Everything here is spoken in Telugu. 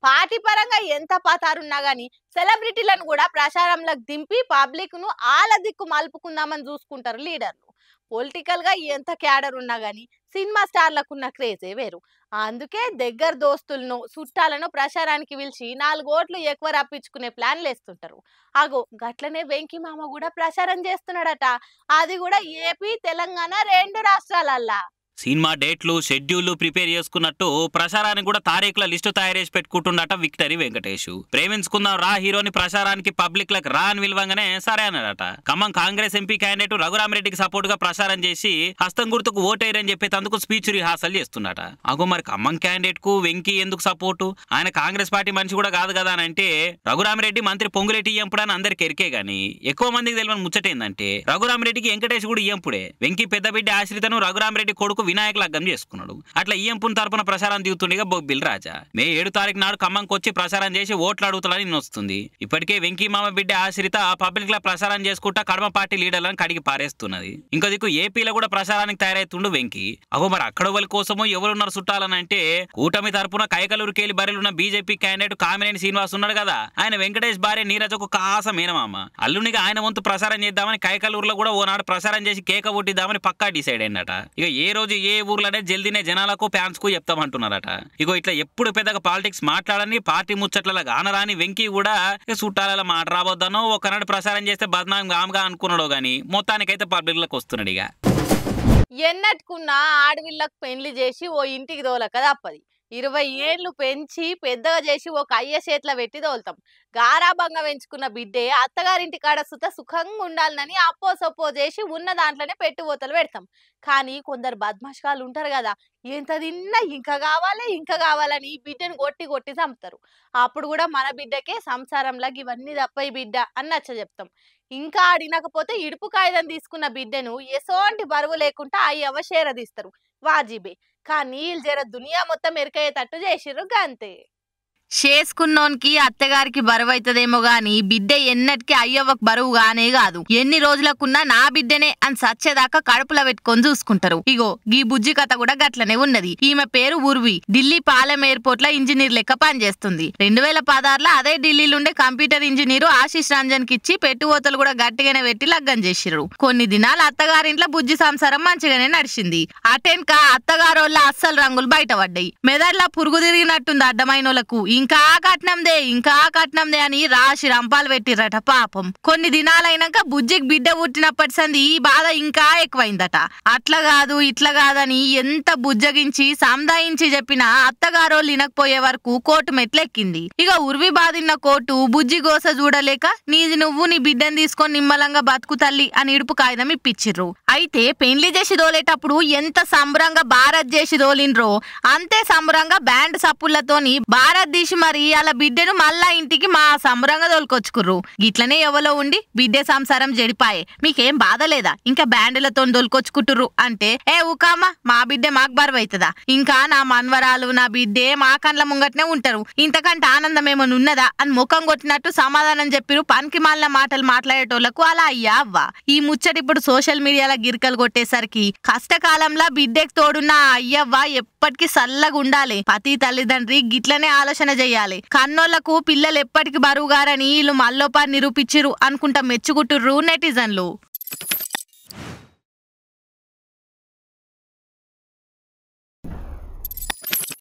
పార్టీ పరంగా ఎంత పాతారున్నా గానీ సెలబ్రిటీలను కూడా ప్రచారంలోకి దింపి పబ్లిక్ ను ఆల దిక్కు మలుపుకుందామని చూసుకుంటారు లీడర్లు. పొలిటికల్ గా ఎంత క్యాడర్ ఉన్నా గానీ సినిమా స్టార్లకున్న క్రేజే వేరు. అందుకే దగ్గర దోస్తులను చుట్టాలను ప్రచారానికి పిలిచి 4 ఓట్లు ఎక్కువ రప్పించుకునే ప్లాన్లు వేస్తుంటారు. అగో గట్లనే వెంకీ మామ కూడా ప్రచారం చేస్తున్నాడట. అది కూడా ఏపీ తెలంగాణ 2 రాష్ట్రాలల్లా. సినిమా డేట్లు షెడ్యూళ్లు ప్రిపేర్ చేసుకున్నట్టు ప్రచారానికి కూడా తారీఖుల లిస్టు తయారు చేసి పెట్టుకుంటుండట విక్టరీ వెంకటేష్. ప్రేమించుకుందాం రా హీరోని ప్రచారానికి పబ్లిక్ లకు రా అని విలువంగానే సరే అన్నాడట. ఖమ్మం కాంగ్రెస్ ఎంపీ క్యాండిడేట్ రఘురామరెడ్డికి సపోర్ట్ గా ప్రచారం చేసి హస్తం గుర్తుకు ఓటేరని చెప్పేందుకు స్పీచ్ రిహార్సల్ చేస్తున్నట. అగో మరి ఖమ్మం క్యాండిడేట్ కు వెంకీ ఎందుకు సపోర్టు? ఆయన కాంగ్రెస్ పార్టీ మనిషి కూడా కాదు కదా అని అంటే రఘురామరెడ్డి మంత్రి పొంగులేటి ఇయ్యంపుడని అందరికి ఎరికే గాని ఎక్కువ మందికి తెలియని ముచ్చటేందంటే రఘురామరెడ్డికి వెంకటేష్ కూడా ఇయ్యంపుడే. వెంకీ పెద్ద బిడ్డ ఆశ్రితను రఘురామరెడ్డి కొడుకు వినాయక లగ్గం చేసుకున్నాడు. అట్లా ఈఎంపుని తరపున ప్రచారం దిగుతుండగా బొబ్బిల్ రాజా మే 7 తారీఖు నాడు ఖమ్మంకి వచ్చి ప్రచారం చేసి ఓట్లు అడుగుతాడని వస్తుంది. ఇప్పటికే వెంకీ మామ బిడ్డ ఆశ్రిత పబ్లిక్ లా ప్రచారం చేసుకుంటా కడమ పార్టీ లీడర్లను కడిగి పారేస్తున్నది. ఇంకో దిక్కు ఏపీలో కూడా ప్రచారానికి తయారైతుండు వెంకీ. అగో మరి అక్కడ వాళ్ళ కోసమో ఎవరున్నారు చుట్టాలని అంటే కూటమి తరపున కైకలూరుకేలి బరిలున్న బీజేపీ క్యాండిడేట్ కామినేని శ్రీనివాస్ ఉన్నాడు కదా, ఆయన వెంకటేష్ భార్య నీరజకు కాస మేనమామ. అల్లునిగా ఆయన వంతు ప్రచారం చేద్దామని కైకలూరులో కూడా ఓనాడు ప్రచారం చేసి కేక కొట్టిద్దామని పక్కా డిసైడ్ అయినట. ఇక ఏ రోజు ఏ ఊర్లోనే జల్దీనే జనాలకు ఫ్యాన్స్ కు చెప్తామంటున్నారట. ఇగో ఇట్లా ఎప్పుడు పెద్దగా పాలిటిక్స్ మాట్లాడని పార్టీ ముచ్చట్ల గానరాని వెంకీ కూడా చుట్టాల మాట రాబోద్దనో ఒకనాడు ప్రచారం చేస్తే బద్నాం గామ్గా అనుకున్నాడో గానీ మొత్తానికైతే పబ్లిక్ లకు వస్తున్నాడు. ఇక ఎన్నట్టుకున్న ఆడవిళ్ళకు పెళ్లి చేసి ఓ ఇంటికి దోలక తప్పది. 20 ఏళ్ళు పెంచి పెద్దగా చేసి ఒక అయ్య చేతిలో పెట్టి తోలుతాం. గారాబంగా పెంచుకున్న బిడ్డే అత్తగారింటి కాడ సుఖంగా ఉండాలని అప్పో సొప్పో చేసి ఉన్న దాంట్లోనే పెట్టుబోతలు పెడతాం. కానీ కొందరు బద్మాషకాలు ఉంటారు కదా, ఎంత తిన్నా ఇంకా కావాలి ఇంకా కావాలని బిడ్డను కొట్టి కొట్టి చంపుతారు. అప్పుడు కూడా మన బిడ్డకే సంసారంలాగా ఇవన్నీ తప్పయి బిడ్డ అని నచ్చ చెప్తాం. ఇంకా ఆడినకపోతే ఇడుపు కాగితం తీసుకున్న బిడ్డను ఎసోంటి బరువు లేకుండా అయ్యవ షేరదీస్తారు, వాజిబే. కానీ వీళ్ళు జర దునియా మొత్తం ఎరికయ్యేటట్టు చేసిర్రు గంతే. చేసుకున్నోనికి అత్తగారికి బరువు అవుతుందేమో గాని బిడ్డ ఎన్నటికి అయ్యవ్వకు బరువు గానే కాదు. ఎన్ని రోజులకున్నా నా బిడ్డనే అని సచ్చేదాకా కడుపులో పెట్టుకొని చూసుకుంటారు. ఇగో గీ బుజ్జి కథ కూడా గట్లనే ఉన్నది. ఈమె పేరు ఉర్వి. ఢిల్లీ పాలెం ఎయిర్పోర్ట్ లో ఇంజనీర్ లెక్క పనిచేస్తుంది. 2016లో అదే ఢిల్లీలో ఉండే కంప్యూటర్ ఇంజనీరు ఆశీష్ రంజన్ కి ఇచ్చి పెట్టుబోతలు కూడా గట్టిగానే పెట్టి లగ్గం చేసిర్రు. కొన్ని దినాలు అత్తగారింట్లో బుజ్జి సంసారం మంచిగానే నడిచింది. అటెన్క అత్తగారోళ్ళ అస్సలు రంగులు బయటపడ్డాయి. మెదడులా పురుగు తిరిగినట్టుంది అడ్డమైనోళ్లకు. ఇంకా కట్నందే అని రాశి రంపాలు పెట్టిరట పాపం. కొన్ని దినాలైనాక బుజ్జికి బిడ్డ పుట్టినప్పటి సంది ఈ బాధ ఇంకా ఎక్కువైందట. అట్లా కాదు ఇట్లా కాదని ఎంత బుజ్జగించి సందాయించి చెప్పినా అత్తగారోళ్ళు వినకపోయే వరకు కోర్టు మెట్లెక్కింది. ఇక ఉర్వి బాధిన్న కోర్టు బుజ్జి గోస చూడలేక నీది నువ్వు నీ బిడ్డను తీసుకొని నిమ్మలంగా బతుకు తల్లి అని ఇడుపు కాగితం ఇప్పించిర్రు. అయితే పెండ్లి చేసి దోలేటప్పుడు ఎంత సంబరంగా భారత్ చేసి దోలిండ్రో అంతే సంబరంగా బ్యాండ్ సప్పులతోని భారత్ తీసి మరి అలా బిడ్డను మళ్ళా ఇంటికి మా సంబరంగా దొలుకొచ్చుకుర్రు. గిట్లనే ఎవలో ఉండి బిడ్డ సంసారం జడిపాయే, మీకేం బాధ లేదా ఇంకా బ్యాండులతో దొలుకొచ్చుకుంటుర్రు అంటే ఏ ఊకామా మా బిడ్డ మాకు బరువు అవుతుందా, ఇంకా నా మన్వరాలు నా బిడ్డే మా కండ్ల ముంగట్నే ఉంటారు, ఇంతకంటే ఆనందం ఏమని ఉన్నదా అని ముఖం కొట్టినట్టు సమాధానం చెప్పిరు పనికి మాలిన మాటలు మాట్లాడేటోళ్లకు అలా అయ్యా అవ్వ. ఈ ముచ్చట ఇప్పుడు సోషల్ మీడియాలో గిరికలు కొట్టేసరికి కష్టకాలంలో బిడ్డకు తోడున్న అయ్యవ్వ ఎప్పటికీ సల్లగా ఉండాలి. ప్రతి తల్లిదండ్రి గిట్లనే ఆలోచన చెయ్యాలి. కన్నోళ్లకు పిల్లలు ఎప్పటికి బరువుగారని వీళ్ళు మల్లోపారి నిరూపించిరు అనుకుంటా మెచ్చుకుంటుర్రు నెటిజన్లు.